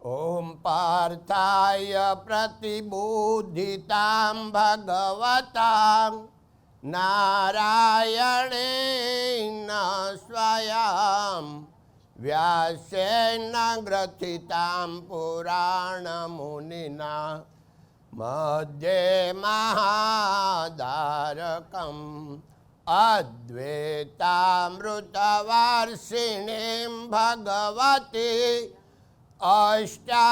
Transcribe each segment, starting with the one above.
ओम पार्थाय प्रतिबोधितां भगवतां नारायणेन स्वयं व्यासेन ग्रथितां पुराणमुनिना मध्ये महादारकम् अद्वैतामृतवर्षिणीं भगवती अष्टादशाध्यायिनीं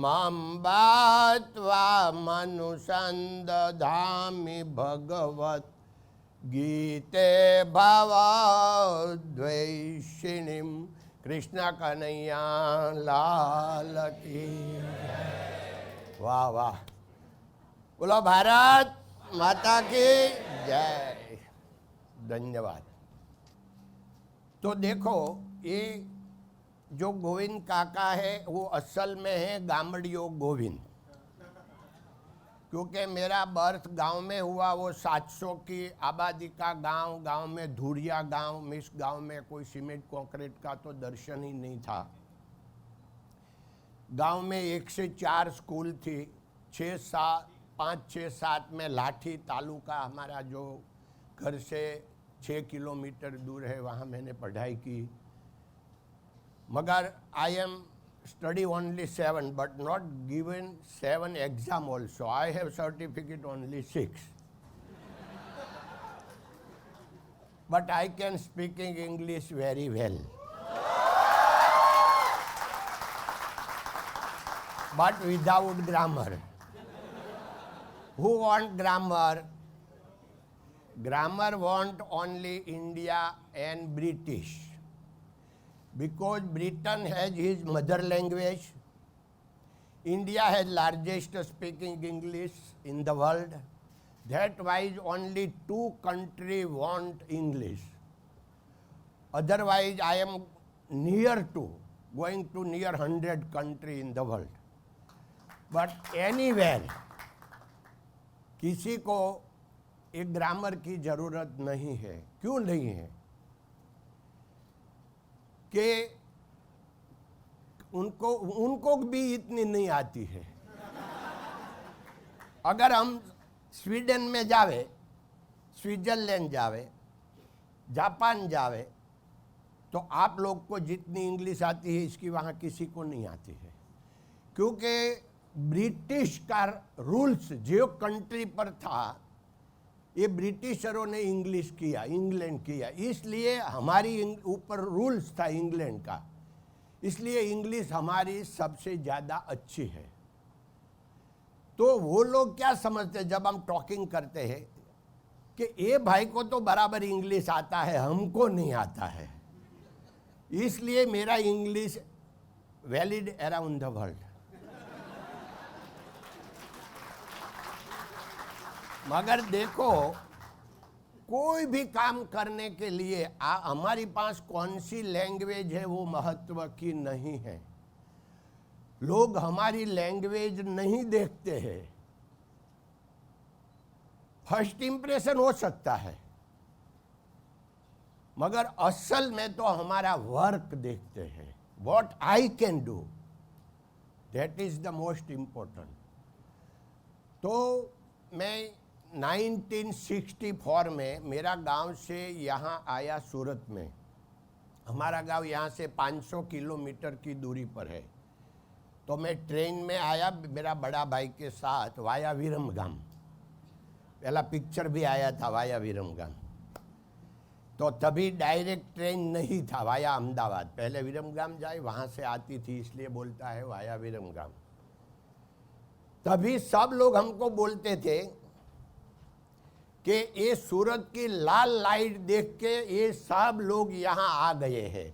मम्बत्वमनुसन्दधामि भगवत् गीते भवद्वेषिणीं। कृष्ण कन्हैया लाल की। वाह वाह, बोलो भारत माता की जय। धन्यवाद। तो देखो, ये जो गोविंद काका है वो असल में है गामड़ियो गोविंद, क्योंकि मेरा बर्थ गांव में हुआ। वो 700 की आबादी का गांव, गांव में धुरिया गांव, मिस गांव में कोई सीमेंट कंक्रीट का तो दर्शन ही नहीं था। गांव में 1 से 4 स्कूल थी। 5, 6, 7 में लाठी तालुका हमारा जो घर से 6 किलोमीटर दूर है, वहाँ मैंने पढ़ाई की। मगर I am study only 7 but not given 7 exam also. I have certificate only 6. But I can speaking English very well. But without grammar. Who want grammar? Grammar want only India and British. Because Britain has his mother language, India has largest speaking English in the world. That why only 2 countries want English. Otherwise, I am going to near 100 countries in the world. But anywhere, किसी को एक grammar की जरूरत नहीं है। क्यों नहीं है? कि उनको भी इतनी नहीं आती है। अगर हम स्वीडन में जावे, स्विट्जरलैंड जावे, जापान जावे, तो आप लोग को जितनी इंग्लिश आती है इसकी वहाँ किसी को नहीं आती है। क्योंकि ब्रिटिश का रूल्स जो कंट्री पर था, ये ब्रिटिशरों ने इंग्लिश किया, इंग्लैंड किया, इसलिए हमारी ऊपर रूल्स था इंग्लैंड का, इसलिए इंग्लिश हमारी सबसे ज़्यादा अच्छी है। तो वो लोग क्या समझते जब हम टॉकिंग करते हैं कि ये भाई को तो बराबर इंग्लिश आता है, हमको नहीं आता है, इसलिए मेरा English valid around the world. मगर देखो, कोई भी काम करने के लिए हमारी पास कौन सी लैंग्वेज है वो महत्व की नहीं है। लोग हमारी लैंग्वेज नहीं देखते हैं। फर्स्ट इंप्रेशन हो सकता है, मगर असल में तो हमारा वर्क देखते हैं। What I can do, that is the most important. तो मैं 1964 में मेरा गांव से यहाँ आया सूरत में। हमारा गांव यहाँ से 500 किलोमीटर की दूरी पर है। तो मैं ट्रेन में आया मेरा बड़ा भाई के साथ वाया विरमगाम। पहला पिक्चर भी आया था वाया विरमगाम। तो तभी डायरेक्ट ट्रेन नहीं था वाया अहमदाबाद, पहले विरमगाम जाए, वहाँ से आती थी, इसलिए बोलता है वाया विरमगाम। तभी सब लोग हमको बोलते थे कि ये सूरत की लाल लाइट देख के ये सब लोग यहाँ आ गए हैं,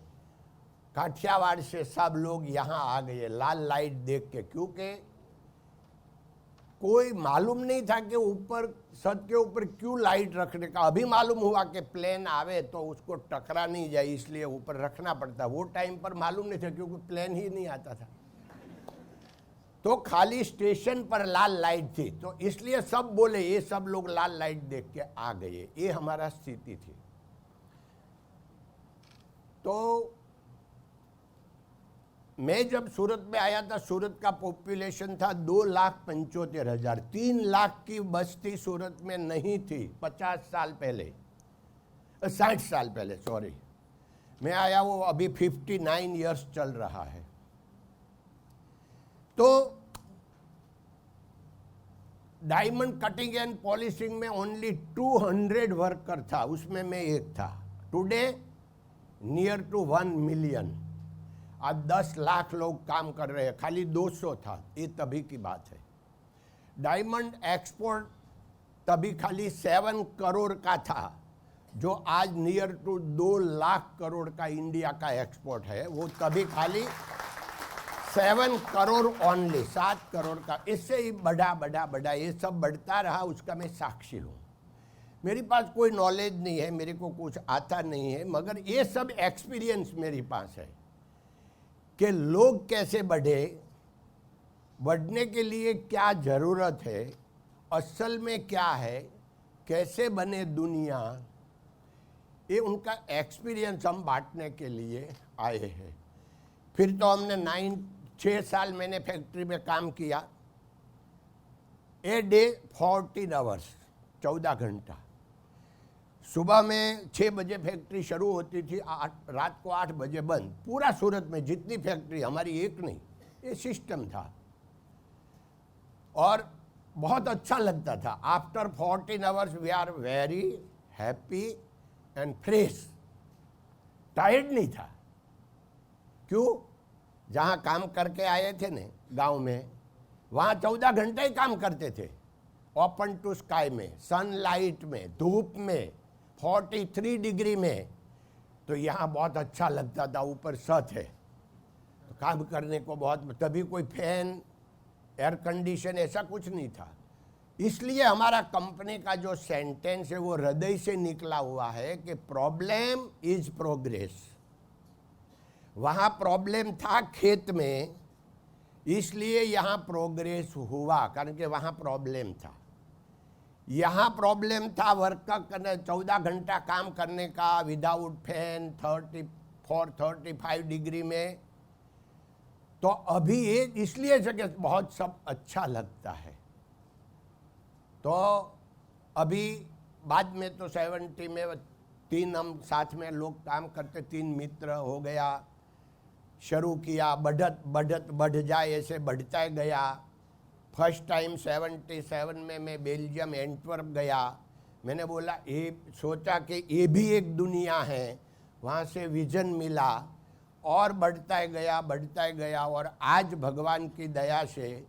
काठियावाड़ से सब लोग यहाँ आ गए लाल लाइट देख के। क्योंकि कोई मालूम नहीं था कि ऊपर छत के ऊपर क्यों लाइट रखने का। अभी मालूम हुआ कि प्लेन आवे तो उसको टकरा नहीं जाए, इसलिए ऊपर रखना पड़ता। वो टाइम पर मालूम नहीं था क्योंकि प्लेन ही नहीं आता था। तो खाली स्टेशन पर लाल लाइट थी, तो इसलिए सब बोले ये सब लोग लाल लाइट देख के आ गए। ये हमारा स्थिति थी। तो मैं जब सूरत में आया था, सूरत का पॉपुलेशन था 2,75,000। 3 लाख की बस्ती सूरत में नहीं थी 50 साल पहले, 60 साल पहले, सॉरी। मैं आया वो अभी 59 इयर्स चल रहा है। तो डायमंड कटिंग एंड पॉलिशिंग में ओनली 200 वर्कर था, उसमें मैं एक था। Today near to 1 million. आज 10 लाख लोग काम कर रहे हैं, खाली 200 था, ये तभी की बात है। डायमंड एक्सपोर्ट तभी खाली 7 करोड़ का था, जो आज नियर टू 2 लाख करोड़ का इंडिया का एक्सपोर्ट है। वो तभी खाली 7 करोड़ ओनली, 7 करोड़ का। इससे ही बढ़ा ये सब बढ़ता रहा, उसका मैं साक्षी हूँ। मेरे पास कोई नॉलेज नहीं है, मेरे को कुछ आता नहीं है, मगर ये सब एक्सपीरियंस मेरे पास है कि लोग कैसे बढ़े, बढ़ने के लिए क्या ज़रूरत है, असल में क्या है, कैसे बने दुनिया, ये उनका एक्सपीरियंस हम बांटने के लिए आए हैं। फिर तो हमने 6 साल मैंने फैक्ट्री में काम किया। ए डे 14 आवर्स, 14 घंटा। सुबह में 6 बजे फैक्ट्री शुरू होती थी, रात को 8 बजे बंद। पूरा सूरत में जितनी फैक्ट्री, हमारी एक नहीं, ये सिस्टम था और बहुत अच्छा लगता था। After 14 hours we are very happy and fresh, tired नहीं था। क्यों? जहाँ काम करके आए थे ने गांव में, वहाँ 14 घंटे ही काम करते थे, ओपन टू स्काई में, सनलाइट में, धूप में, 43 डिग्री में। तो यहाँ बहुत अच्छा लगता था, ऊपर छत है तो काम करने को बहुत। तभी कोई फैन, एयर कंडीशन ऐसा कुछ नहीं था। इसलिए हमारा कंपनी का जो सेंटेंस है वो हृदय से निकला हुआ है कि प्रॉब्लम इज प्रोग्रेस। वहाँ प्रॉब्लम था खेत में, इसलिए यहाँ प्रोग्रेस हुआ, कारण कि वहाँ प्रॉब्लम था। यहाँ प्रॉब्लम था वर्क करने, 14 घंटा काम करने का विदाउट फैन, 34-35 डिग्री में। तो अभी ये इसलिए जगह बहुत सब अच्छा लगता है। तो अभी बाद में तो 70 में 3 हम साथ में लोग काम करते, 3 मित्र हो गया, शुरू किया, बढ़ जाए, ऐसे बढ़ता गया। फर्स्ट टाइम 77 में मैं बेल्जियम एंटवर्प गया। मैंने बोला, ये सोचा कि ये भी एक दुनिया है, वहाँ से विजन मिला और बढ़ता गया और आज भगवान की दया से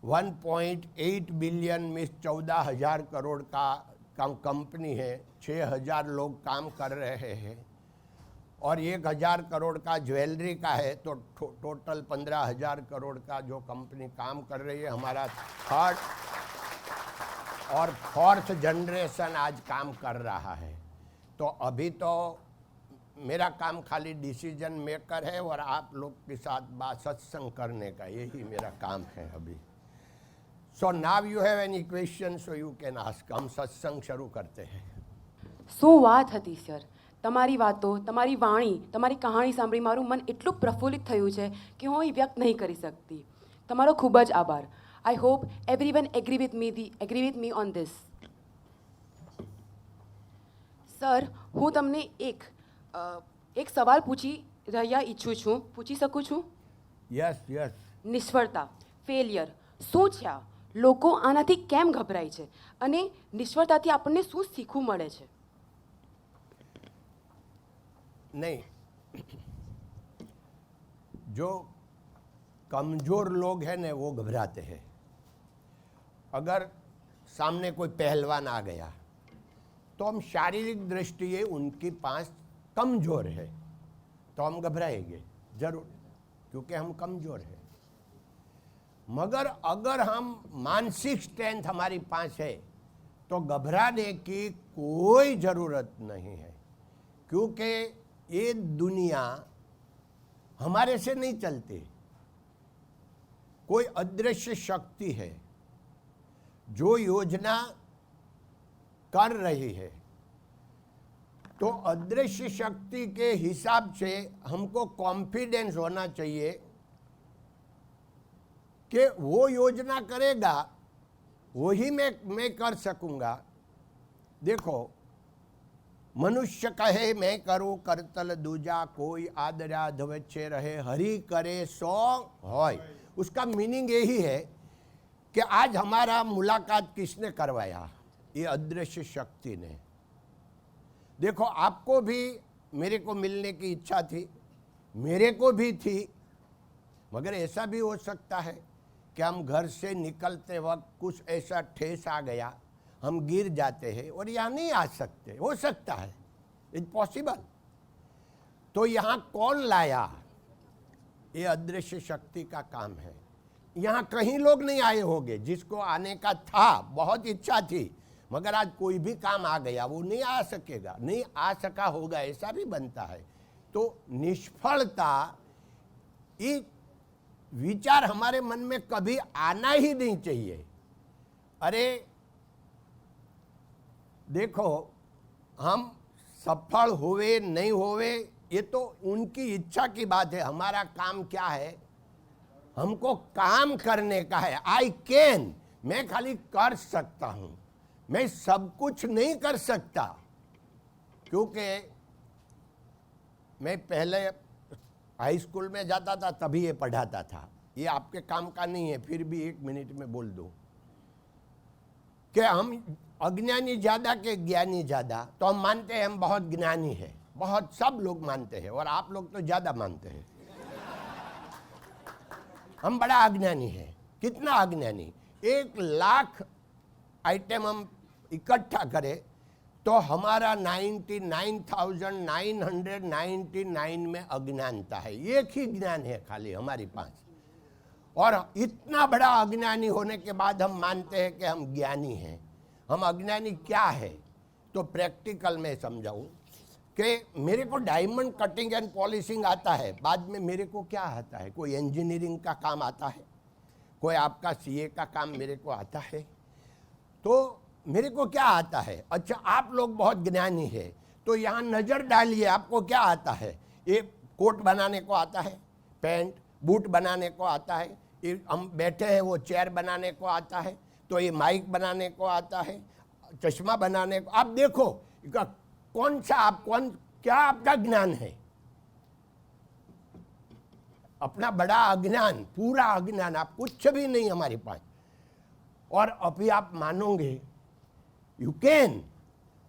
1.8 बिलियन में 14,000 करोड़ का कंपनी है, 6,000 लोग काम कर रहे हैं और 1,000 करोड़ का ज्वेलरी का है। तो टोटल 15,000 करोड़ का जो कंपनी काम कर रही है। हमारा 3rd और 4th जनरेशन आज काम कर रहा है। तो अभी तो मेरा काम खाली डिसीजन मेकर है और आप लोग के साथ बात सत्संग करने का, यही मेरा काम है अभी। So now you have any question, so you can ask. हम सत्संग शुरू करते हैं। શું વાત હતી સર, તમારી વાતો, તમારી વાણી, તમારી કહાણી સાંભળી મારું મન એટલું પ્રફુલ્લિત થયું છે કે હું એ વ્યક્ત નહીં કરી શકતી. તમારો ખૂબ જ આભાર. I hope everyone agree with me on this. Sir, હું તમને એક સવાલ પૂછી શકું છું? યસ. નિષ્ફળતા, ફેલિયર શું છે? લોકો આનાથી કેમ ગભરાય છે અને નિષ્ફળતાથી આપણને શું શીખવું મળે છે? नहीं, जो कमज़ोर लोग हैं ना वो घबराते हैं। अगर सामने कोई पहलवान आ गया तो हम शारीरिक दृष्टि उनके पास कमज़ोर है तो हम घबराएंगे जरूर, क्योंकि हम कमज़ोर हैं। मगर अगर हम मानसिक स्ट्रेंथ हमारी पास है तो घबराने की कोई ज़रूरत नहीं है, क्योंकि ये दुनिया हमारे से नहीं चलती। कोई अदृश्य शक्ति है जो योजना कर रही है। तो अदृश्य शक्ति के हिसाब से हमको कॉन्फिडेंस होना चाहिए कि वो योजना करेगा वही मैं कर सकूंगा। देखो, मनुष्य कहे मैं करूं करतल दूजा, कोई आदरा धवच्छे रहे, हरि करे सो होय। उसका मीनिंग यही है कि आज हमारा मुलाकात किसने करवाया? ये अदृश्य शक्ति ने। देखो, आपको भी मेरे को मिलने की इच्छा थी, मेरे को भी थी, मगर ऐसा भी हो सकता है कि हम घर से निकलते वक्त कुछ ऐसा ठेस आ गया, हम गिर जाते हैं और यहाँ नहीं आ सकते। हो सकता है, इट्स पॉसिबल। तो यहाँ कौन लाया? ये अदृश्य शक्ति का काम है। यहाँ कहीं लोग नहीं आए होंगे जिसको आने का था, बहुत इच्छा थी, मगर आज कोई भी काम आ गया, वो नहीं आ सकेगा, नहीं आ सका होगा, ऐसा भी बनता है। तो निष्फलता, ये विचार हमारे मन में कभी आना ही नहीं चाहिए। अरे देखो, हम सफल हुए नहीं हुए ये तो उनकी इच्छा की बात है। हमारा काम क्या है? हमको काम करने का है। आई कैन, मैं खाली कर सकता हूं, मैं सब कुछ नहीं कर सकता। क्योंकि मैं पहले हाई स्कूल में जाता था, तभी ये पढ़ाता था। ये आपके काम का नहीं है, फिर भी 1 मिनट में बोल दो कि हम अज्ञानी ज्यादा के ज्ञानी ज्यादा। तो हम मानते हैं हम बहुत ज्ञानी है, बहुत, सब लोग मानते हैं, और आप लोग तो ज्यादा मानते हैं हम बड़ा अज्ञानी है। कितना अज्ञानी? 1,00,000 आइटम हम इकट्ठा करें तो हमारा 99,999 में अज्ञानता है। एक ही ज्ञान है खाली हमारे पास, और इतना बड़ा अज्ञानी होने के बाद हम मानते हैं कि हम ज्ञानी हैं। हम अज्ञानी क्या है? तो प्रैक्टिकल में समझाऊं कि मेरे को डायमंड कटिंग एंड पॉलिशिंग आता है, बाद में मेरे को क्या आता है? कोई इंजीनियरिंग का काम आता है, कोई आपका सीए का काम मेरे को आता है। तो मेरे को क्या आता है? अच्छा, आप लोग बहुत ज्ञानी है, तो यहाँ नजर डालिए, आपको क्या आता है? ये कोट बनाने को आता है, पैंट बूट बनाने को आता है, ये हम बैठे हैं वो चेयर बनाने को आता है, तो ये माइक बनाने को आता है, चश्मा बनाने को। आप देखो कौन सा, आप कौन, क्या आपका ज्ञान है? अपना बड़ा अज्ञान, पूरा अज्ञान, आप कुछ भी नहीं हमारे पास। और अभी आप मानोगे, यू कैन,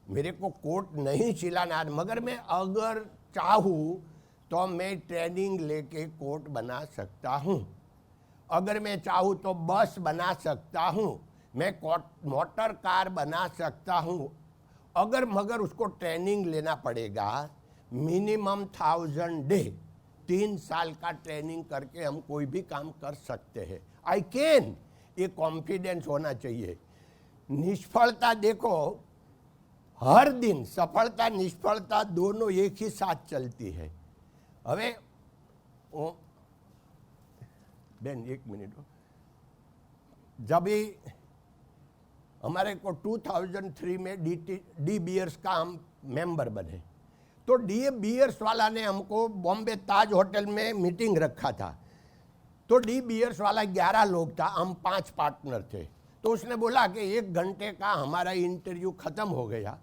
मेरे को कोट नहीं सिलाना, मगर मैं अगर चाहूँ तो मैं ट्रेनिंग लेके कोट बना सकता हूँ। अगर मैं चाहूँ तो बस बना सकता हूँ, मैं मोटर कार बना सकता हूँ। अगर मगर उसको ट्रेनिंग लेना पड़ेगा, मिनिमम 1000 डे, 3 साल का ट्रेनिंग करके हम कोई भी काम कर सकते हैं। आई कैन, ये कॉन्फिडेंस होना चाहिए। निष्फलता देखो, हर दिन सफलता निष्फलता दोनों एक ही साथ चलती है। हवे बेन 1 मिनट, जब भी हमारे को 2003 में डी बियर्स का हम मेंबर बने, तो डी बियर्स वाला ने हमको बॉम्बे ताज होटल में मीटिंग रखा था। तो डी बियर्स वाला 11 लोग था, हम 5 पार्टनर थे। तो उसने बोला कि 1 घंटे का हमारा इंटरव्यू खत्म हो गया,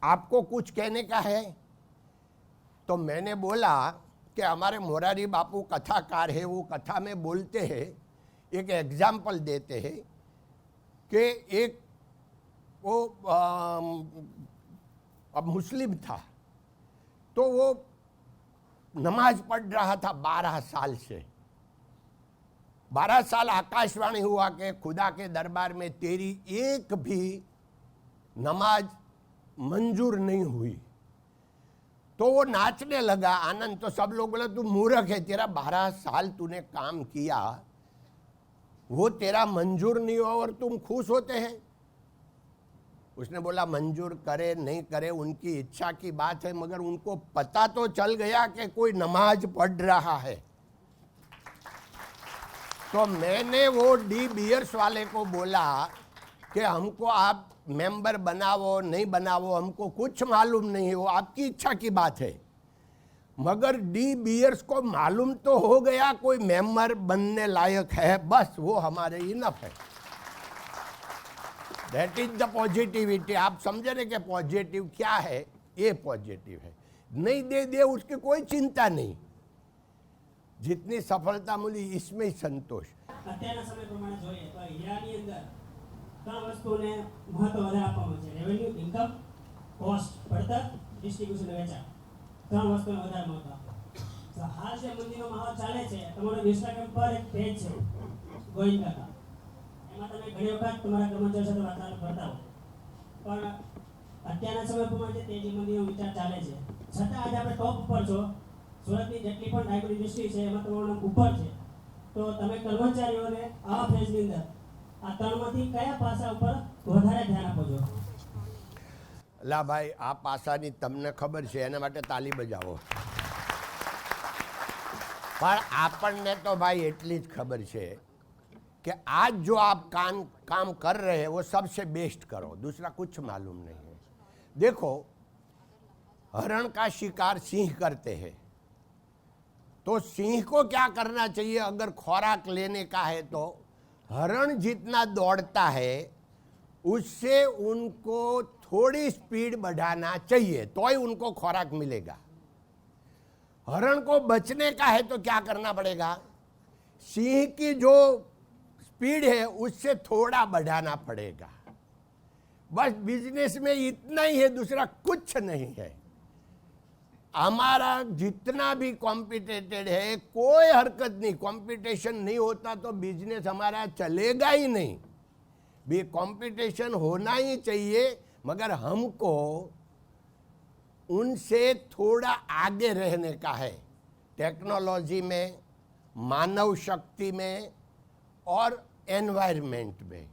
आपको कुछ कहने का है? तो मैंने बोला कि हमारे मोरारी बापू कथाकार है, वो कथा में बोलते हैं, एक एग्जाम्पल देते हैं कि एक वो अब मुस्लिम था, तो वो नमाज पढ़ रहा था 12 साल से। 12 साल आकाशवाणी हुआ कि खुदा के दरबार में तेरी एक भी नमाज मंजूर नहीं हुई। तो वो नाचने लगा, आनंद। तो सब लोग बोले तू मूर्ख है, तेरा 12 साल तूने काम किया, वो तेरा मंजूर नहीं हुआ और तुम खुश होते हैं। उसने बोला मंजूर करे नहीं करे उनकी इच्छा की बात है, मगर उनको पता तो चल गया कि कोई नमाज पढ़ रहा है। तो मैंने वो डी बियर्स वाले को बोला कि हमको आप मेंबर बनावो नहीं बनावो, हमको कुछ मालूम नहीं है, वो आपकी इच्छा की बात है। मगर डी बीयर्स को मालूम तो हो गया कोई मेंबर बनने लायक है, बस वो हमारे इनफ है। That is the positivity. आप समझे ना कि पॉजिटिव क्या है? ये पॉजिटिव है। नहीं दे दे उसकी कोई चिंता नहीं, जितनी सफलता मिली इसमें ही संतोष। અત્યારના સમય પ્રમાણે જોઈએ તો હીરાની અંદર ત્રણ વસ્તુને મહત્વ વધારે આપવામાં છે: રેવન્યુ, ઇન્કમ, કોસ્ટ, પડતર, ડિસ્ટ્રીબ્યુશન અને વેચાણ. ત્રણ વસ્તુને વધારે મહત્વ આપો. તો હાલ જે મંદિરનો માહોલ ચાલે છે, તમારો ઇન્સ્ટાગ્રામ પર એક પેજ છે ગોવિંદ કાકા, એમાં તમે ઘણી વખત તમારા કર્મચારીઓ સાથે વાર્તાલાપ કરતા હો, પણ અત્યારના સમય પ્રમાણે જે તેજી મંદિરનો વિચાર ચાલે છે, છતાં આજે આપણે ટોપ ઉપર છો. સુરતની જેટલી પણ ડાયમંડ ઇન્ડસ્ટ્રી છે એમાં તમારું નામ ઉપર છે. તો તમે કર્મચારીઓને આવા ફેઝની અંદર આ ત્રણમાંથી કયા પાસા ઉપર વધારે ધ્યાન આપો છો? લા ભાઈ, આ પાસાની તમને ખબર છે, એના માટે તાલી બજાવો। પણ આપણને તો ભાई એટલી જ ખબર છે कि आज जो आप काम कर रहे हैं वो सबसे बेस्ट करो, दूसरा कुछ मालूम नहीं है। देखो, हरण का शिकार सिंह करते हैं, तो सिंह को क्या करना चाहिए? अगर खुराक लेने का है तो हरण जितना दौड़ता है उससे उनको थोड़ी स्पीड बढ़ाना चाहिए, तो ही उनको खुराक मिलेगा। हरण को बचने का है तो क्या करना पड़ेगा? सिंह की जो स्पीड है उससे थोड़ा बढ़ाना पड़ेगा। बस बिजनेस में इतना ही है, दूसरा कुछ नहीं है। हमारा जितना भी कॉम्पिटेटेड है, कोई हरकत नहीं, कंपटीशन नहीं होता तो बिजनेस हमारा चलेगा ही नहीं। भी कंपटीशन होना ही चाहिए, मगर हमको उनसे थोड़ा आगे रहने का है, टेक्नोलॉजी में, मानव शक्ति में और एनवायरनमेंट में,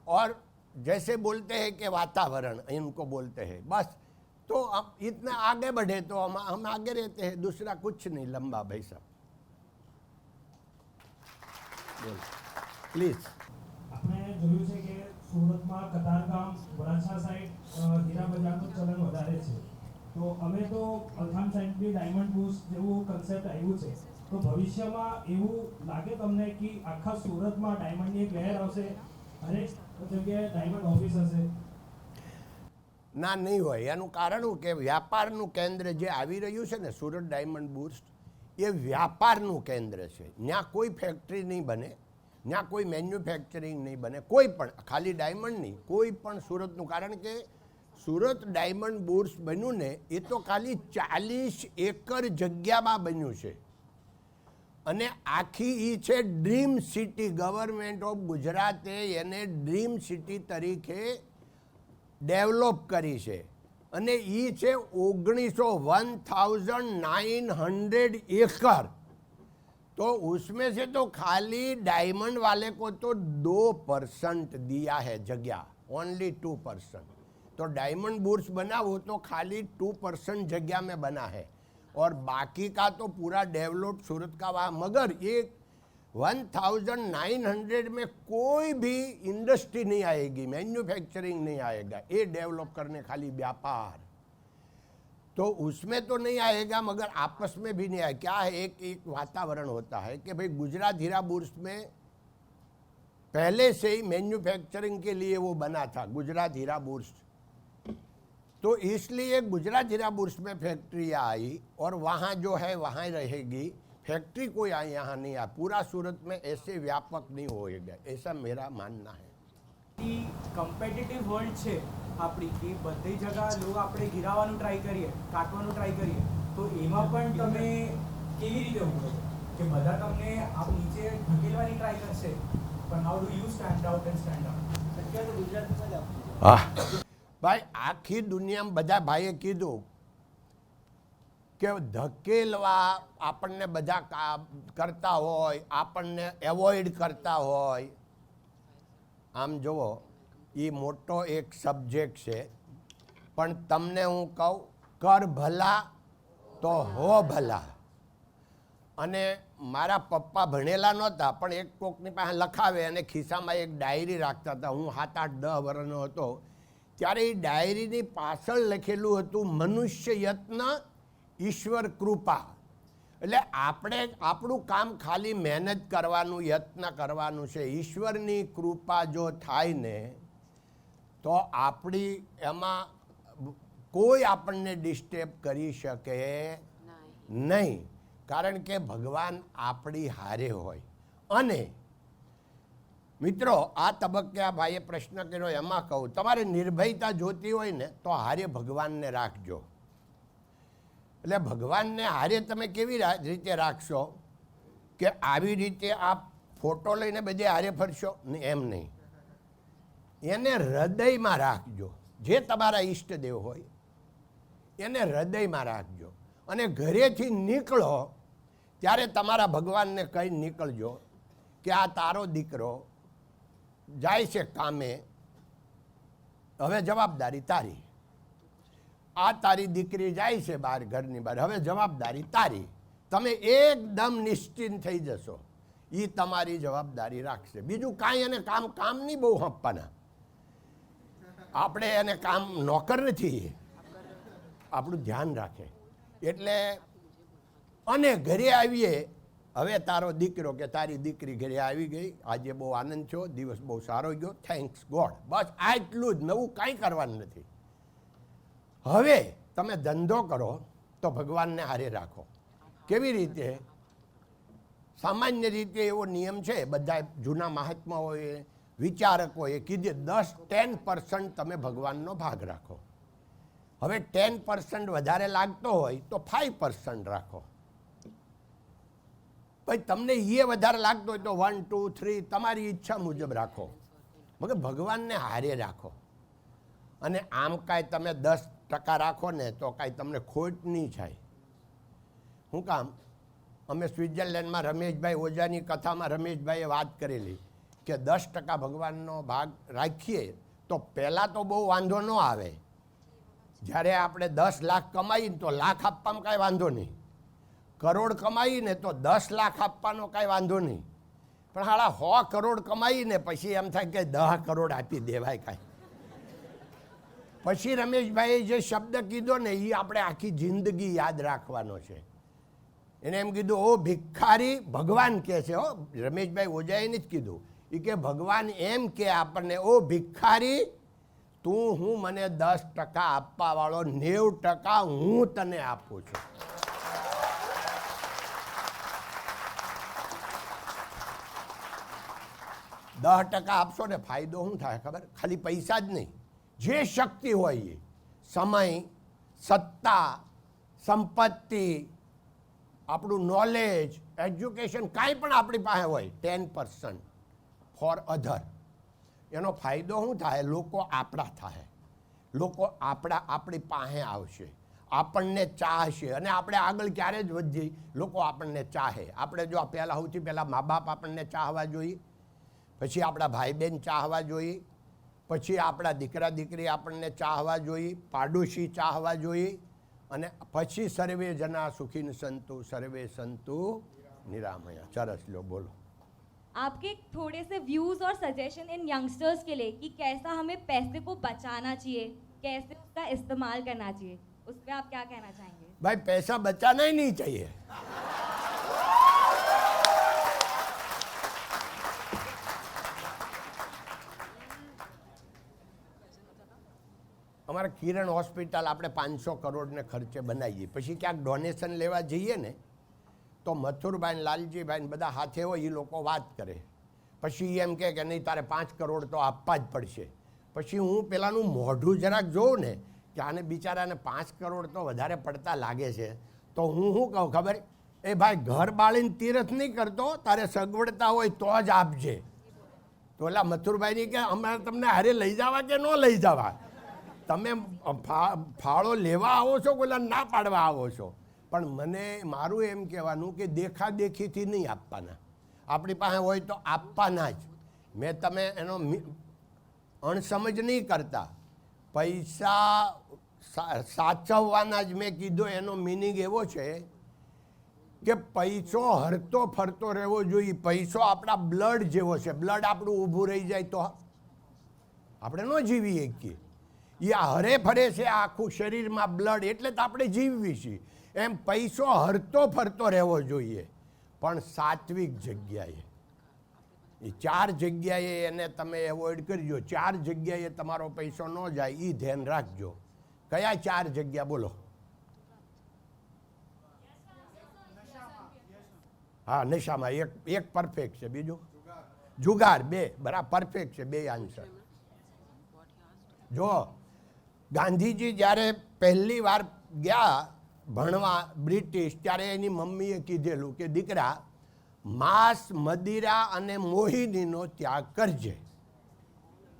और जैसे बोलते हैं कि वातावरण, इनको बोलते हैं। बस तो अब इतना आगे बढ़े तो हम आगे रहते हैं, दूसरा कुछ नहीं। लंबा भाई साहब प्लीज। આપણે જોયું છે કે સુરતમાં કતારગામ, વરાછા સાઈડ હીરા બજારનું ચલણ વધારે છે, તો અમે તો અલથાણ સાઈડની ડાયમંડ બુસ્ટ જેવું કન્સેપ્ટ આવ્યું છે, તો ભવિષ્યમાં એવું લાગે તમને કે આખા સુરતમાં ડાયમંડની એક લહેર આવશે, હરેક જગ્યાએ ડાયમંડ ઓફિસ હશે? ના, નહીં હોય। એનું કારણ શું કે વ્યાપારનું કેન્દ્ર જે આવી રહ્યું છે ને, સુરત ડાયમંડ બુસ્ટ, એ વ્યાપારનું કેન્દ્ર છે। ત્યાં કોઈ ફેક્ટરી નહીં બને, ત્યાં કોઈ મેન્યુફેક્ચરિંગ નહીં બને, કોઈ પણ, ખાલી ડાયમંડ નહીં, કોઈ પણ સુરતનું। કારણ કે સુરત ડાયમંડ બુસ્ટ બન્યું ને, એ તો ખાલી 40 એકર જગ્યામાં બન્યું છે, અને આખી એ છે ડ્રીમ સિટી। ગવર્મેન્ટ ઓફ ગુજરાતે એને ડ્રીમ સિટી તરીકે डेवलप करी है, अने ई छे 1900 एकड़। तो उसमें से तो खाली डायमंड वाले को तो 2% दिया है जगह, ओनली 2%। तो डायमंड बूर्स बना वो तो खाली 2% जगह में बना है, और बाकी का तो पूरा डेवलप सूरत का वहाँ। मगर ये 1900 में कोई भी इंडस्ट्री नहीं आएगी, मैन्युफैक्चरिंग नहीं आएगा, ये डेवलप करने खाली व्यापार, तो उसमें तो नहीं आएगा। मगर आपस में भी नहीं आएगा। क्या है, एक वातावरण होता है कि भाई गुजरात हीरा बूर्स में पहले से ही मैन्युफैक्चरिंग के लिए वो बना था, गुजरात हीरा बूर्स। तो इसलिए गुजरात हीरा बूर्स में फैक्ट्रियाँ आई, और वहाँ जो है वहाँ ही रहेगी। फैक्ट्री कोई यहाँ नहीं आ, पूरा सूरत में ऐसे व्यापक नहीं होएगा, ऐसा मेरा मानना है। કમ્પિટિટિવ વર્લ્ડ છે આપણી, કે બધી જગ્યા લોકો આપણે ગિરાવવાનું ટ્રાય કરીએ, કાટવાનું ટ્રાય કરીએ, તો એમાં પણ તમે કેવી રીતે ઉભરો કે બધા તમને આપ નીચે ઢકેલવાની ટ્રાય કરશે, પણ how do you stand out and stand out? અત્યારે તો ગુજરાતમાં જ હા ભાઈ, આખી દુનિયામાં બધા ભાઈએ કીધું કે ધકેલવા આપણને બધા કરતા હોય, આપણને એવોઇડ કરતા હોય। આમ જુઓ, એ મોટો એક સબ્જેક્ટ છે, પણ તમને હું કહું, કર ભલા તો હો ભલા। અને મારા પપ્પા ભણેલા નહોતા, પણ એક કોકની પાસે લખાવે અને ખિસ્સામાં એક ડાયરી રાખતા હતા. હું 7-8-10 વર્ષનો હતો ત્યારે એ ડાયરીની પાછળ લખેલું હતું મનુષ્ય યત્ન ઈશ્વર કૃપા. એટલે આપણે આપણું કામ ખાલી મહેનત કરવાનું, યત્ન કરવાનું છે. ઈશ્વરની કૃપા જો થાય ને તો આપણી એમાં કોઈ આપણને ડિસ્ટર્બ કરી શકે નહીં, કારણ કે ભગવાન આપણી હારે હોય. અને મિત્રો, આ તબક્કે આ ભાઈએ પ્રશ્ન કર્યો એમાં કહું, તમારે નિર્ભયતા જોતી હોય ને તો હારે ભગવાનને રાખજો. એટલે ભગવાનને હારે તમે કેવી રીતે રાખશો કે આવી રીતે આપ ફોટો લઈને બધે હારે ફરશો ને? એમ નહીં, એને હૃદયમાં રાખજો. જે તમારા ઈષ્ટદેવ હોય એને હૃદયમાં રાખજો. અને ઘરેથી નીકળો ત્યારે તમારા ભગવાનને કહી નીકળજો કે આ તારો દીકરો જાય છે કામે, હવે જવાબદારી તારી. આ તારી દીકરી જાય છે બહાર, ઘરની બહાર, હવે જવાબદારી તારી. તમે એકદમ નિશ્ચિંત થઈ જશો, એ તમારી જવાબદારી રાખશે. બીજું કાંઈ એને કામ નહીં બહુ આપવાના. આપણે એને કામ નોકર નથી, આપણું ધ્યાન રાખે. એટલે અને ઘરે આવીએ, હવે તારો દીકરો કે તારી દીકરી ઘરે આવી ગઈ, આજે બહુ આનંદ થયો, દિવસ બહુ સારો ગયો, થેન્ક્સ ગોડ, બસ આટલું જ, નવું કાંઈ કરવાનું નથી. હવે તમે ધંધો કરો તો ભગવાનને હારે રાખો. કેવી રીતે? સામાન્ય રીતે એવો નિયમ છે, બધા જૂના મહાત્માઓએ, વિચારકોએ કીધે 10% તમે ભગવાનનો ભાગ રાખો. હવે 10% વધારે લાગતો હોય તો 5% રાખો. પછી તમને એ વધારે લાગતો હોય તો 1, 2, 3 તમારી ઈચ્છા મુજબ રાખો, મગર ભગવાનને હારે રાખો. અને આમ કાંઈ તમે 10% રાખો ને તો કાંઈ તમને ખોટ નહીં થાય. શું કામ? અમે સ્વિટ્ઝરલેન્ડમાં રમેશભાઈ ઓઝાની કથામાં રમેશભાઈએ વાત કરેલી કે 10% ભગવાનનો ભાગ રાખીએ તો પહેલાં તો બહુ વાંધો ન આવે. જ્યારે આપણે 10 લાખ કમાઈને તો લાખ આપવામાં કાંઈ વાંધો નહીં, કરોડ કમાઈને તો 10 લાખ આપવાનો કાંઈ વાંધો નહીં. પણ હાલા 100 કરોડ કમાઈને પછી એમ થાય કે 10 કરોડ આપી દેવાય કાંઈ. પછી રમેશભાઈએ જે શબ્દ કીધો ને એ આપણે આખી જિંદગી યાદ રાખવાનો છે. એને એમ કીધું, ઓ ભિખારી, ભગવાન કહે છે, હો, રમેશભાઈ ઓઝાએ જ કીધું, એ કે ભગવાન એમ કે આપણને, ઓ ભિખારી, તું હું મને 10% આપવા વાળો, 90% હું તને આપું છું. $10% આપશો ને ફાયદો શું થાય ખબર? ખાલી પૈસા જ નહીં, જે શક્તિ હોય એ, સમય, સત્તા, સંપત્તિ, આપણું નોલેજ, એજ્યુકેશન, કાંઈ પણ આપણી પાસે હોય, 10% ફોર અધર. એનો ફાયદો શું થાય? લોકો આપણા થાય, લોકો આપણી પાસે આવશે, આપણને ચાહશે, અને આપણે આગળ ક્યારે જ વધીએ, લોકો આપણને ચાહે. આપણે જો સૌથી પહેલાં મા બાપ આપણને ચાહવા જોઈએ, પછી આપણા ભાઈ બહેન ચાહવા જોઈએ, પછી આપણા દીકરા દીકરી આપણને ચાહવા જોઈએ, પાડોશી ચાહવા જોઈએ, અને પછી સર્વે જના સુખીન સંતુ સર્વે સંતુ निरामया. चरस लो, बोलो. आपके थोड़े से व्यूज और सजेशन इन यंगस्टर्स के लिए कि कैसा हमें पैसे को बचाना चाहिए, कैसे उसका इस्तेमाल करना चाहिए, उस पर आप क्या कहना चाहेंगे? भाई पैसा बचाना ही नहीं चाहिए. અમારા કિરણ હોસ્પિટલ આપણે 500 કરોડને ખર્ચે બનાવીએ, પછી ક્યાંક ડોનેશન લેવા જઈએ ને તો મથુરભાઈ, લાલજીભાઈ બધા હાથે હોય, એ લોકો વાત કરે, પછી એમ કે નહીં તારે 5 કરોડ તો આપવા જ પડશે. પછી હું પેલાનું મોઢું જરાક જોઉં ને કે આને બિચારાને 5 કરોડ તો વધારે પડતા લાગે છે, તો હું શું કહું ખબર? એ ભાઈ, ઘર બાળીને તીરથ નહીં કરતો, તારે સગવડતા હોય તો જ આપજે. તો ઓલા મથુરભાઈની કે અમારે તમને હારે લઈ જવા કે ન લઈ જવા? તમે ફાળો લેવા આવો છો કે ઓલા ના પાડવા આવો છો? પણ મને મારું એમ કહેવાનું કે દેખાદેખીથી નહીં આપવાના, આપણી પાસે હોય તો આપવાના જ. મેં તમે એનો અણસમજ નહીં કરતા, પૈસા સાચવવાના જ મેં કીધો. એનો મિનિંગ એવો છે કે પૈસો હરતો ફરતો રહેવો જોઈએ. પૈસો આપણા બ્લડ જેવો છે. બ્લડ આપણું ઊભું રહી જાય તો આપણે ન જીવી શકીએ. એ હરે ફરે છે આખું શરીરમાં બ્લડ, એટલે તો આપણે જીવવી છીએ. એમ પૈસો હરતો ફરતો રહેવો જોઈએ, પણ સાત્વિક જગ્યાએ. એ 4 જગ્યાએ એને તમે એવોઇડ કરજો. 4 જગ્યાએ તમારો પૈસો ન જાય એ ધ્યાન રાખજો. કયા 4 જગ્યા બોલો? હા, નશામાં એક પરફેક્ટ છે. બીજું જુગાર 2 બરાબર પરફેક્ટ છે. 2 આન્સર. જો ગાંધીજી જ્યારે પહેલી વાર ગયા ભણવા બ્રિટિશ, ત્યારે એની મમ્મીએ કીધેલું કે દીકરા, માંસ, મદિરા અને મોહિનીનો ત્યાગ કરજે.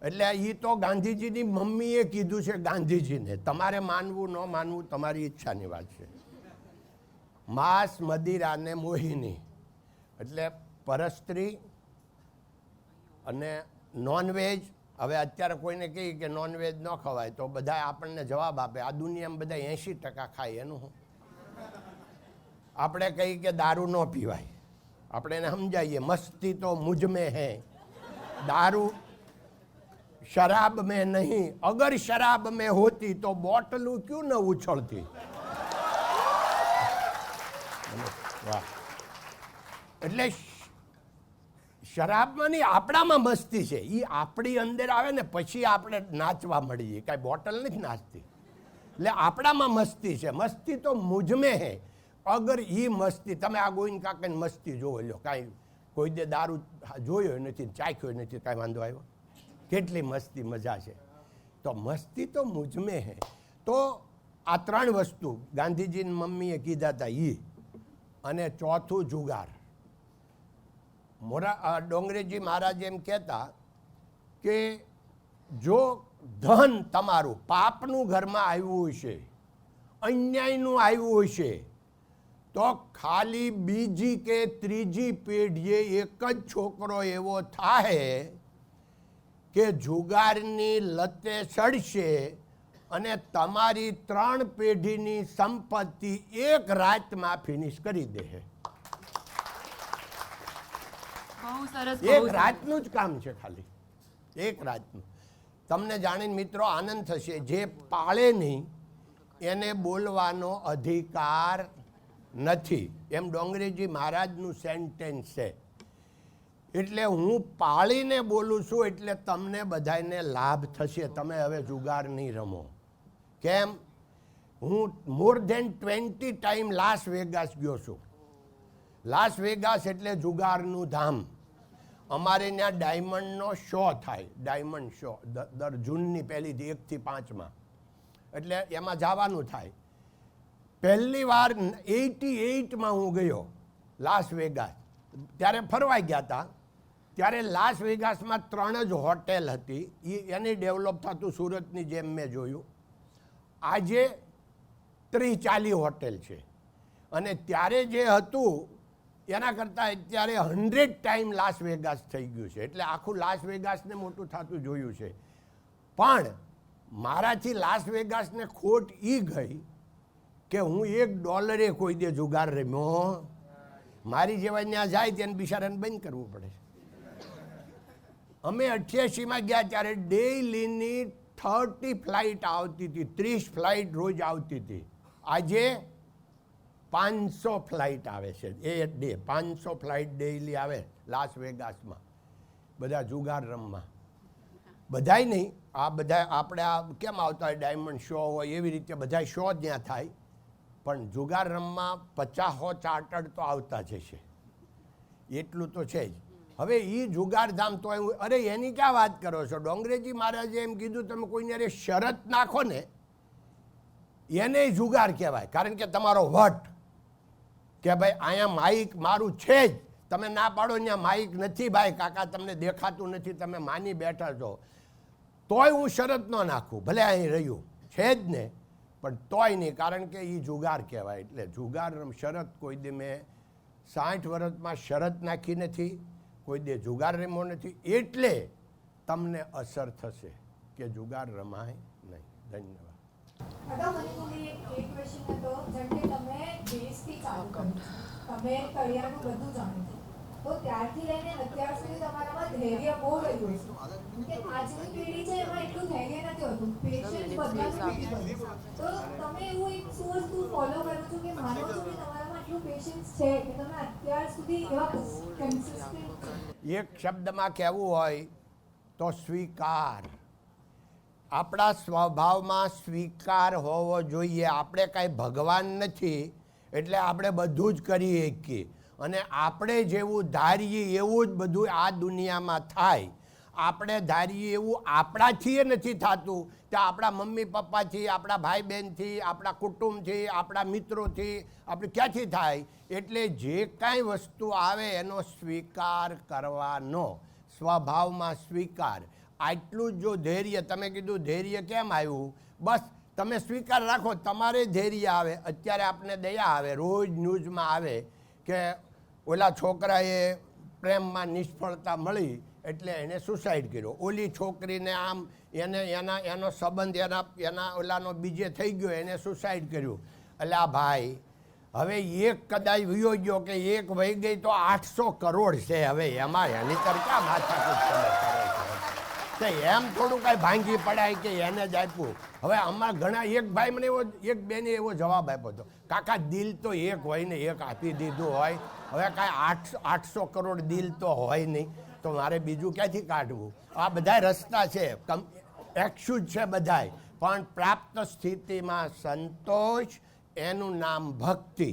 એટલે એ તો ગાંધીજીની મમ્મીએ કીધું છે ગાંધીજીને. તમારે માનવું ન માનવું તમારી ઈચ્છાની વાત છે. માંસ, મદિરા અને મોહિની એટલે પરસ્ત્રી અને નોનવેજ. હવે અત્યારે કોઈને કહીએ કે નોનવેજ ન ખવાય તો બધા આપણને જવાબ આપે, આ દુનિયામાં બધા 80% ખાય એનું શું? આપણે કહીએ કે દારૂ ન પીવાય, આપણે એને સમજાવીએ મસ્તી તો મુझ में है, दारू शराब में नहीं, अगर शराब में होती तो बोतलू क्यों न उछलती. વાહ. એટલે શરાબમાં નહીં, આપણામાં મસ્તી છે. એ આપણી અંદર આવે ને પછી આપણે નાચવા મળીએ. કાંઈ બોટલ નથી નાચતી. એટલે આપણામાં મસ્તી છે. મસ્તી તો મુझ में है, અગર એ મસ્તી. તમે આ ગોવિંદ કાકાની મસ્તી જોવો લો. કાંઈ કોઈ દે દારૂ જોયો નથી, ચાખ્યો નથી, કાંઈ વાંધો આવ્યો? કેટલી મસ્તી મજા છે. તો મસ્તી તો મુझ में है. તો આ 3 વસ્તુ ગાંધીજીની મમ્મીએ કીધા હતા એ. અને ચોથું જુગાર. ડોંગરેજી મહારાજ એમ કહેતા કે જો ધન તમારું પાપનું ઘરમાં આવ્યું હશે, અન્યાયનું આવ્યું હશે, તો ખાલી બીજી કે ત્રીજી પેઢીએ એક જ છોકરો એવો થાય કે જુગારની લતે ચડશે અને તમારી 3 પેઢીની સંપત્તિ એક રાતમાં ફિનિશ કરી દે. બહુ સરસ. એક રાતનું જ કામ છે, ખાલી એક રાતનું. તમને જાણીને મિત્રો આનંદ થશે, જે પાળે નહીં એને બોલવાનો અધિકાર નથી. એમ ડોંગરેજી મહારાજનું સેન્ટેન્સ છે. એટલે હું પાળીને બોલું છું એટલે તમને બધાને લાભ થશે. તમે હવે જુગાર નહીં રમો. કેમ? હું more than 20 time Las Vegas ગયો છું. લાસ વેગાસ એટલે જુગારનું ધામ. અમારે ત્યાં ડાયમંડનો શો થાય. ડાયમંડ શો દર જૂનની 1 થી 5માં. એટલે એમાં જવાનું થાય. પહેલી વાર 88માં હું ગયો લાસ વેગાસ. ત્યારે ફરવા ગયા હતા. ત્યારે લાસ વેગાસમાં 3 જ હોટેલ હતી. એની ડેવલપ થતું સુરતની જેમ મેં જોયું. આજે 30-40 હોટેલ છે. અને ત્યારે જે હતું એના કરતાં અત્યારે 100 ટાઈમ લાસ વેગાસ થઈ ગયું છે. એટલે આખું લાસ વેગાસને મોટું થતું જોયું છે. પણ મારાથી લાસ વેગાસને ખોટ એ ગઈ કે હું $1 કોઈ દે જુગાર રમ્યો. મારી જેવા ત્યાં જાય તેને બિચારાને બંધ કરવું પડે. અમે 88માં ગયા ત્યારે ડેઈલીની 30 ફ્લાઇટ આવતી હતી. 30 ફ્લાઇટ રોજ આવતી હતી. આજે 500 ફ્લાઇટ આવે છે એ ડે. 500 ફ્લાઇટ ડેઈલી આવે લાસ વેગાસમાં બધા જુગાર રમવા. બધાય નહીં, આ બધા આપણે આ કેમ આવતા હોય ડાયમંડ શો હોય એવી રીતે બધા શો ત્યાં થાય. પણ જુગાર રમવા 50 ચાર્ટર્ડ તો આવતા જ છે. એટલું તો છે જ. હવે એ જુગારધામ તો અરે એની ક્યાં વાત કરો છો? ડોંગરેજી મહારાજે એમ કીધું તમે કોઈને અરે શરત નાખો ને એને જુગાર કહેવાય. કારણ કે તમારો વટ કે ભાઈ અહીંયા માઇક મારું છે જ, તમે ના પાડો ત્યાં માઇક નથી ભાઈ કાકા, તમને દેખાતું નથી, તમે માની બેઠા છો, તોય હું શરત ન નાખું. ભલે અહીં રહ્યું છે જ ને, પણ તોય નહીં, કારણ કે એ જુગાર કહેવાય. એટલે જુગાર શરત કોઈ દે મેં 60 વર્ષમાં શરત નાખી નથી, કોઈ દે જુગાર રમ્યો નથી. એટલે તમને અસર થશે કે જુગાર રમાય નહીં. ધન્યવાદ. દાદા મને ખાલી એક ક્વેશ્ચન હતો જેમ કે તમે બેઝથી ચાલુ કર્યું તમે કરિયરનું બધું જાણો છો તો ત્યારથી લઈને અત્યાર સુધી તમારામાં ધૈર્ય બહુ રહ્યું છે કે આજની પેઢી છે એમાં એટલું ધૈર્ય નથી હોતું પેશન્સ બધાનું નથી હોતું તો તમે એવું એક શું વસ્તુ ફોલો કરો છો કે માનો છો કે તમારામાં એટલું પેશન્સ છે કે તમે અત્યાર સુધી એવા કન્સિસ્ટન્ટ એક શબ્દમાં કહેવું હોય તો સ્વીકાર. આપણા સ્વભાવમાં સ્વીકાર હોવો જોઈએ. આપણે કાંઈ ભગવાન નથી એટલે આપણે બધું જ કરી શકીએ અને આપણે જેવું ધારીએ એવું જ બધું આ દુનિયામાં થાય. આપણે ધારીએ એવું આપણાથી નથી થતું કે આપણા મમ્મી પપ્પાથી, આપણા ભાઈ બહેનથી, આપણા કુટુંબથી, આપણા મિત્રોથી આપણે ક્યાંથી થાય. એટલે જે કાંઈ વસ્તુ આવે એનો સ્વીકાર કરવાનો, સ્વભાવમાં સ્વીકાર. આટલું જ જો ધૈર્ય, તમે કીધું ધૈર્ય કેમ આવ્યું, બસ તમે સ્વીકાર રાખો તમારે ધૈર્ય આવે. અત્યારે આપને દયા આવે, રોજ ન્યૂઝમાં આવે કે ઓલા છોકરાએ પ્રેમમાં નિષ્ફળતા મળી એટલે એણે સુસાઇડ કર્યો, ઓલી છોકરીને આમ એનો સંબંધ એના ઓલાનો બીજે થઈ ગયો, એને સુસાઇડ કર્યું. એટલે આ ભાઈ હવે એક કદાચ વયો ગયો કે એક વહી ગઈ તો 800 કરોડ છે. હવે એમાં એની કરતા માથાકૂટ તમે કરો છો એમ થોડું કાંઈ ભાંગી પડાય કે એને જ આપ્યું. હવે આમાં ઘણા એક ભાઈ મને એવો, એક બેને એવો જવાબ આપ્યો હતો, કાકા દિલ તો એક હોય ને એક આપી દીધું હોય, હવે કાંઈ 800 કરોડ દિલ તો હોય નહીં, તો મારે બીજું ક્યાંથી કાઢવું. આ બધા રસ્તા છે, એક્સક્યુઝ છે બધાય, પણ પ્રાપ્ત સ્થિતિમાં સંતોષ, એનું નામ ભક્તિ.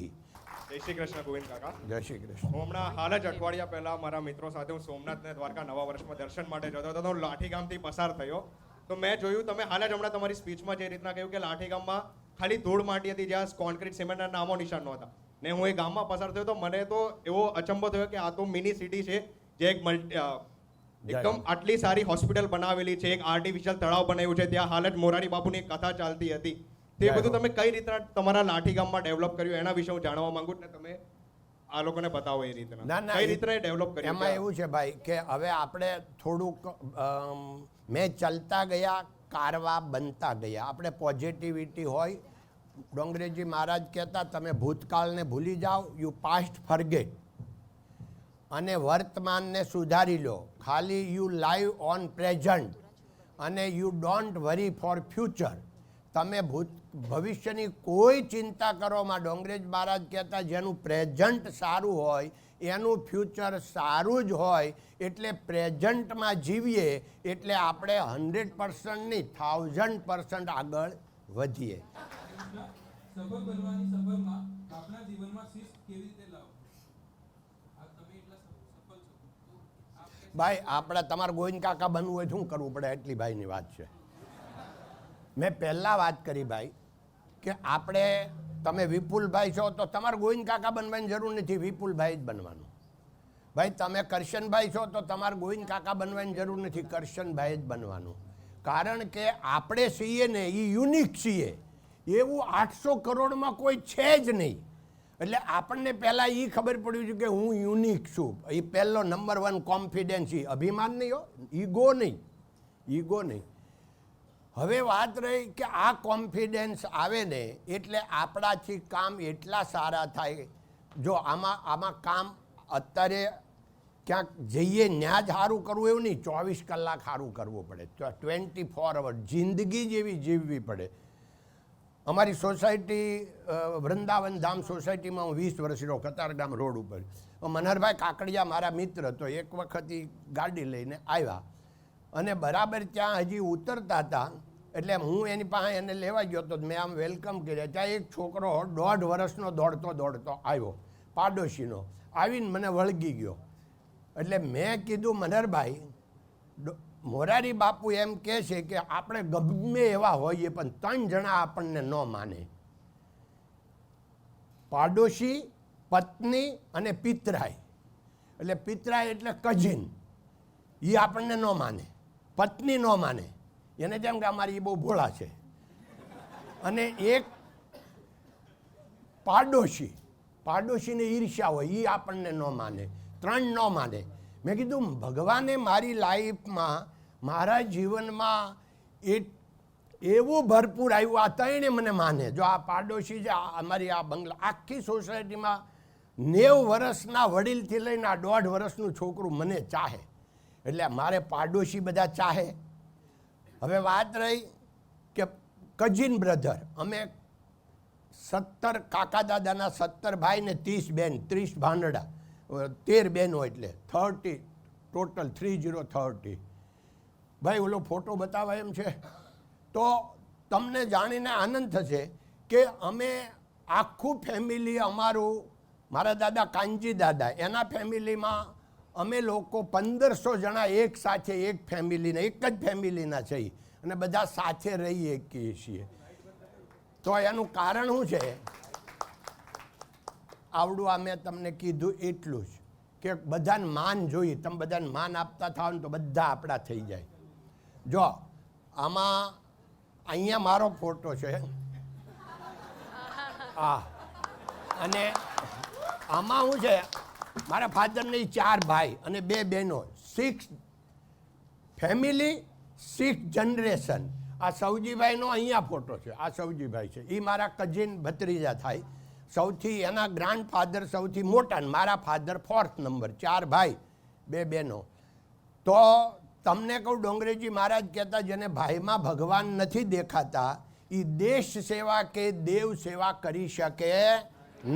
જય શ્રી કૃષ્ણ ગોવિંદ કાકા. જય શ્રી કૃષ્ણ. હું હમણાં હાલ જ અઠવાડિયા પહેલા મારા મિત્રો સાથે હું સોમનાથ ને દ્વારકા નવા વર્ષમાં દર્શન માટે જતો હતો. તો હું લાઠી ગામથી પસાર થયો તો મેં જોયું, તમે હાલ જ હમણાં તમારી સ્પીચમાં જે રીતના કહ્યું કે લાઠી ગામમાં ખાલી ધૂળ માટી હતી જ્યાં કોન્ક્રીટ સિમેન્ટના નામો નિશાન નહોતા, ને હું એ ગામમાં પસાર થયો તો મને તો એવો અચંબો થયો કે આ તો મિની સિટી છે જે એક એકદમ આટલી સારી હોસ્પિટલ બનાવેલી છે, એક આર્ટિફિશિયલ તળાવ બનાવ્યું છે, ત્યાં હાલ જ મોરારી બાપુની એક કથા ચાલતી હતી. તે બધું તમે કઈ રીતના તમારા લાઠી ગામમાં ડેવલપ કર્યું એના વિશે હું જાણવા માંગુ છું ને તમે આ લોકોને બતાવો એ રીતના કઈ રીતના ડેવલપ કર્યું. એમાં એવું છે ભાઈ કે હવે આપણે થોડુંક મેં ચાલતા ગયા, કારવા બનતા ગયા. આપણે પોઝિટિવિટી હોય. ડોંગરેજી મહારાજ કહેતા તમે ભૂતકાળને ભૂલી જાઓ, યુ પાસ્ટ ફરગેટ, અને વર્તમાનને સુધારી લો. ખાલી યુ લાઈવ ઓન પ્રેઝન્ટ અને you don't worry four future. તમે ભવિષ્યની કોઈ ચિંતા કરવામાં, ડોંગરેજ મહારાજ કહેતા જેનું પ્રેઝન્ટ સારું હોય એનું ફ્યુચર સારું જ હોય. એટલે પ્રેઝન્ટમાં જીવીએ એટલે આપણે 100% નહીં 1000% આગળ વધીએ. સફળ બનવાની સફરમાં આપના જીવનમાં શિસ્ત કેવી રીતે લાવો? આ તમે એટલા સફળ છો ભાઈ, આપણે તમારે ગોવિંદ કાકા બનવું હોય શું કરવું પડે એટલી ભાઈની વાત છે. મેં પહેલાં વાત કરી ભાઈ કે આપણે, તમે વિપુલભાઈ છો તો તમારે ગોવિંદ કાકા બનવાની જરૂર નથી, વિપુલભાઈ જ બનવાનું. ભાઈ તમે કરશનભાઈ છો તો તમારે ગોવિંદ કાકા બનવાની જરૂર નથી, કરશનભાઈ જ બનવાનું. કારણ કે આપણે છીએ ને એ યુનિક છીએ, એવું 800 કરોડમાં કોઈ છે જ નહીં. એટલે આપણને પહેલાં એ ખબર પડવી છે કે હું યુનિક છું. એ પહેલો નંબર 1 કોન્ફિડન્સ. એ અભિમાન નહીં હો, ઈગો નહીં, ઈગો નહીં. હવે વાત રહી કે આ કોન્ફિડન્સ આવે ને એટલે આપણાથી કામ એટલા સારા થાય. જો આમાં કામ અત્યારે ક્યાંક જઈએ ત્યાં જ સારું કરવું એવું નહીં, 24 કલાક સારું કરવું પડે, 24 અવર જિંદગી જેવી જીવવી પડે. અમારી સોસાયટી વૃંદાવન ધામ સોસાયટીમાં હું 20 વર્ષ રહ્યો, કતારગામ રોડ ઉપર. મનહરભાઈ કાકડિયા મારા મિત્ર, તો એક વખત એ ગાડી લઈને આવ્યા અને બરાબર ત્યાં હજી ઉતરતા હતા એટલે હું એની પાસે એને લેવા ગયો તો મેં આમ વેલકમ કર્યા. ત્યાં એક છોકરો 1.5 વર્ષનો દોડતો આવ્યો, પાડોશીનો, આવીને મને વળગી ગયો. એટલે મેં કીધું મનહરભાઈ, મોરારી બાપુ એમ કહે છે કે આપણે ગમે એવા હોઈએ પણ 3 જણા આપણને ન માને, પાડોશી, પત્ની અને પિતરાઈ. એટલે પિતરાઈ એટલે કઝિન, એ આપણને ન માને, પત્ની ન માને, એને જેમ કે અમારી એ બહુ ભોળા છે, અને એક પાડોશીને ઈર્ષ્યા હોય, એ આપણને ન માને, 3 ન માને. મેં કીધું ભગવાને મારી લાઈફમાં, મારા જીવનમાં એવું ભરપૂર આવ્યું. આ ત્રણે મને માને. જો આ પાડોશી છે, અમારી આ બંગલા, આખી સોસાયટીમાં 90 વર્ષના વડીલથી લઈને આ 1.5 વર્ષનું છોકરું મને ચાહે. એટલે મારે પાડોશી બધા ચાહે. હવે વાત રહી કે કઝિન બ્રધર, અમે 17 કાકા દાદાના 17 ભાઈ ને 30 બેન, 30 ભાંડડા, 13 બહેનો, એટલે 30 ટોટલ 30. ભાઈ ઓલો ફોટો બતાવવા એમ છે તો તમને જાણીને આનંદ થશે કે અમે આખું ફેમિલી અમારું, મારા દાદા કાનજી દાદા, એના ફેમિલીમાં અમે લોકો 1500 જણા એક સાથે, એક ફેમિલીના, એક જ ફેમિલીના છીએ અને બધા સાથે રહીએ છીએ. તો એનું કારણ શું છે? આવડું આ મેં તમને કીધું એટલું જ કે બધાને માન જોઈએ. તમે બધાને માન આપતા થાવ ને તો બધા આપણા થઈ જાય. જો આમાં અહીંયા મારો ફોટો છે, હા, અને આમાં શું છે, મારા ફાધરને 4 ભાઈ અને 2 બહેનો, 6 ફેમિલી, 6 જનરેશન. આ સૌજીભાઈનો અહીંયા ફોટો છે, આ સૌજીભાઈ છે, એ મારા કઝિન ભત્રીજા થાય. સૌથી એના ગ્રાન્ડફાધર સૌથી મોટા ને મારા ફાધર 4th નંબર. 4 ભાઈ 2 બહેનો. તો તમને કહું, ડોંગરેજી મહારાજ કહેતા, જેને ભાઈમાં ભગવાન નથી દેખાતા એ દેશ સેવા કે દેવ સેવા કરી શકે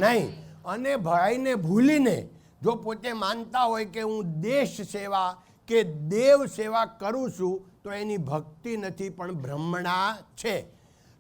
નહીં. અને ભાઈને ભૂલીને જો પોતે માનતા હોય કે હું દેશ સેવા કે દેવ સેવા કરું છું તો એની ભક્તિ નથી પણ ભ્રમણા છે.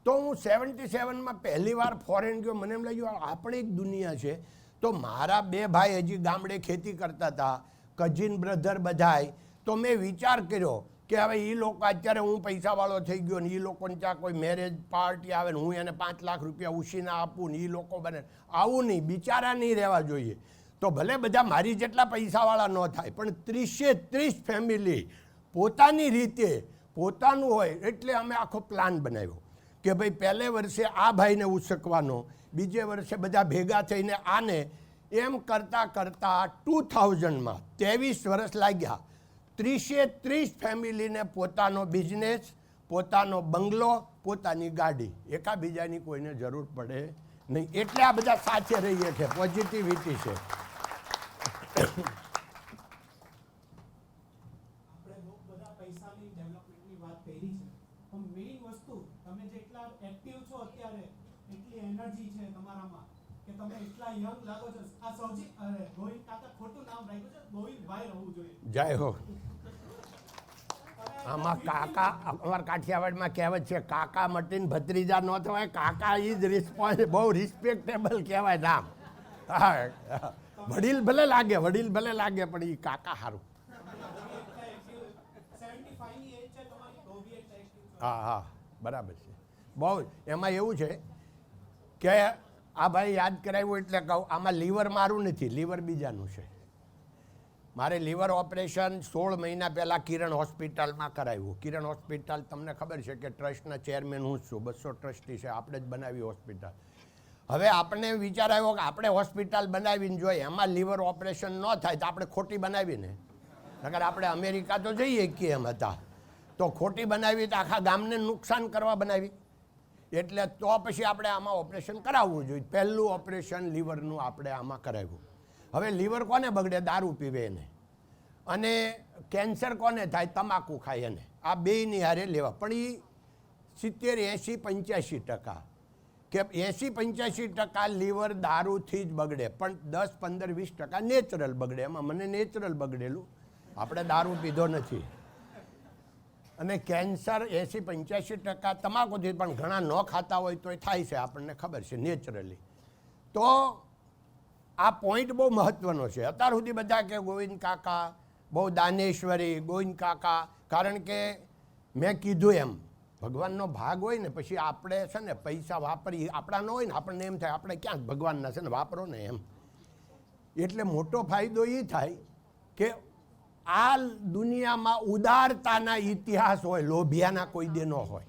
તો હું 77માં પહેલી વાર ફોરેન ગયો. મને એમ લાગ્યું આપણે એક દુનિયા છે. તો મારા 2 ભાઈ હજી ગામડે ખેતી કરતા હતા, કઝિન બ્રધર બધાય. તો મેં વિચાર કર્યો કે હવે એ લોકો, અત્યારે હું પૈસાવાળો થઈ ગયો ને એ લોકોને ત્યાં કોઈ મેરેજ પાર્ટી આવે ને હું એને 5 લાખ રૂપિયા ઉછીના આપું ને એ લોકો બને, આવું નહીં, બિચારા નહીં રહેવા જોઈએ. તો ભલે બધા મારી જેટલા પૈસાવાળા ન થાય પણ 30 ફેમિલી પોતાની રીતે પોતાનું હોય. એટલે અમે આખો પ્લાન બનાવ્યો કે ભાઈ પહેલે વર્ષે આ ભાઈને ઉસકવાનો, બીજે વર્ષે બધા ભેગા થઈને આને, એમ કરતાં કરતાં 2000માં 23 વર્ષ લાગ્યા. 30 ફેમિલીને પોતાનો બિઝનેસ, પોતાનો બંગલો, પોતાની ગાડી, એકાબીજાની કોઈને જરૂર પડે નહીં. એટલે આ બધા સાથે રહીએ છીએ. પોઝિટિવિટી છે. આપણે બધા પૈસાની ડેવલપમેન્ટની વાત કરી છે, પણ મેઇન વસ્તુ તમે જેટલા એક્ટિવ છો અત્યારે, એટલી એનર્જી છે તમારામાં કે તમે એટલા યંગ લાગો છો. આ સૌજી ગોવિંદ કાકા ખોટું નામ રાખ્યું છે, ગોવિંદભાઈ રહેવું જોઈએ. જય હો. આમાં કાકા, અમારા કાઠિયાવાડમાં કહેવત છે, કાકા મટીને ભત્રીજા ન થવાય. કાકા ઇઝ રિસ્પોન્સ, બહુ રિસ્પેક્ટેબલ કહેવાય નામ. હા, વડીલ ભલે લાગે પણ એ કાકા સારું. હા, બરાબર છે. બહુ એમાં એવું છે કે આ ભાઈ યાદ કરાવ્યું એટલે કહું, આમાં લીવર મારું નથી, લીવર બીજાનું છે. મારે લીવર ઓપરેશન 16 મહિના પહેલાં કિરણ હોસ્પિટલમાં કરાવ્યું. કિરણ હોસ્પિટલ તમને ખબર છે કે ટ્રસ્ટના ચેરમેન હું જ છું, 200 ટ્રસ્ટી છે, આપણે જ બનાવી હોસ્પિટલ. હવે આપણે વિચાર આવ્યો કે આપણે હોસ્પિટલ બનાવીને જોઈએ એમાં લીવર ઓપરેશન ન થાય તો આપણે ખોટી બનાવીને, નકર આપણે અમેરિકા તો જઈએ કે એમ હતા, તો ખોટી બનાવી તો આખા ગામને નુકસાન કરવા બનાવી. એટલે તો પછી આપણે આમાં ઓપરેશન કરાવવું જોઈએ. પહેલું ઓપરેશન લીવરનું આપણે આમાં કરાવ્યું. હવે લીવર કોને બગડે? દારૂ પીવે એને. અને કેન્સર કોને થાય? તમાકુ ખાય એને. આ બેયની હારે લેવા. પણ એ 70, 80, 85% કે 80-85% લીવર દારૂથી જ બગડે, પણ 10, 15, 20% નેચરલ બગડે. એમાં મને નેચરલ બગડેલું, આપણે દારૂ પીધો નથી. અને કેન્સર 80-85% તમાકુથી, પણ ઘણા ન ખાતા હોય તો થાય છે, આપણને ખબર છે, નેચરલી. તો આ પોઈન્ટ બહુ મહત્ત્વનો છે. અત્યાર સુધી બધા કે ગોવિંદ કાકા બહુ દાનેશ્વરી, ગોવિંદ કાકા, કારણ કે મેં કીધું એમ ભગવાનનો ભાગ હોય ને પછી આપણે છે ને પૈસા વાપરી આપણા ન હોય ને, આપણને એમ થાય આપણે ક્યાં ભગવાનના છે ને વાપરો ને એમ. એટલે મોટો ફાયદો એ થાય કે આ દુનિયામાં ઉદારતાના ઇતિહાસ હોય, લોભિયાના કોઈ દે ન હોય.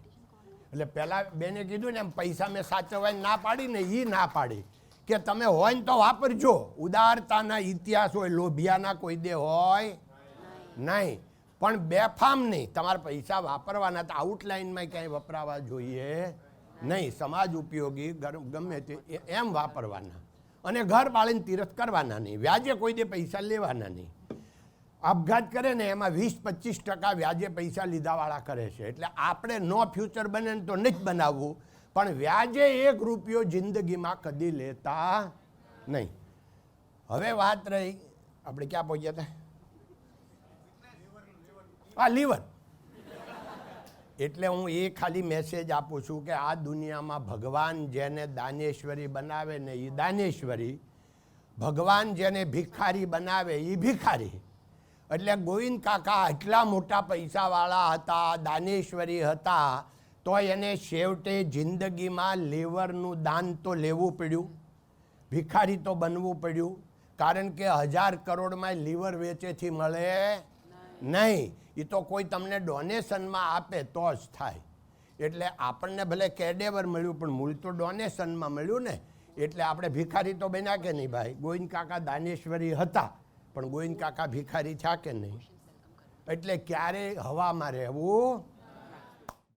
એટલે પહેલાં બેને કીધું ને એમ પૈસા મેં સાચવવાની ના પાડી ને, એ ના પાડી કે તમે હોય ને તો વાપરજો. ઉદારતાના ઇતિહાસ હોય, લોભિયાના કોઈ દે હોય નહીં. પણ બેફામ નહીં. તમારા પૈસા વાપરવાના તો આઉટલાઇનમાં ક્યાંય વપરાવા જોઈએ નહીં. સમાજ ઉપયોગી ગમે તે એમ વાપરવાના, અને ઘર બાળીને તીરથ કરવાના નહીં. વ્યાજે કોઈ દે પૈસા લેવાના નહીં. આપઘાત કરે ને એમાં 20-25% વ્યાજે પૈસા લીધાવાળા કરે છે. એટલે આપણે નો ફ્યુચર બને ને તો નહીં જ બનાવવું, પણ વ્યાજે 1 રૂપિયો જિંદગીમાં કદી લેતા નહીં. હવે વાત રહી, આપણે ક્યાં પહોંચ્યા હતા? આ લીવર. એટલે હું એ ખાલી મેસેજ આપું છું કે આ દુનિયામાં ભગવાન જેને દાનેશ્વરી બનાવે ને એ દાનેશ્વરી, ભગવાન જેને ભિખારી બનાવે એ ભિખારી. એટલે ગોવિંદ કાકા એટલા મોટા પૈસાવાળા હતા, દાનેશ્વરી હતા, તો એને છેવટે જિંદગીમાં લીવરનું દાન તો લેવું પડ્યું, ભિખારી તો બનવું પડ્યું. કારણ કે 1000 કરોડમાં લીવર વેચેથી મળે નહીં. એ તો કોઈ તમને ડોનેશનમાં આપે તો જ થાય. એટલે આપણને ભલે કેડેવર મળ્યું પણ મૂળ તો ડોનેશનમાં મળ્યું ને. એટલે આપણે ભિખારી તો બન્યા કે નહીં ભાઈ? ગોવિંદ કાકા દાનેશ્વરી હતા પણ ગોવિંદ કાકા ભિખારી થયા કે નહીં? એટલે ક્યારેય હવામાં રહેવું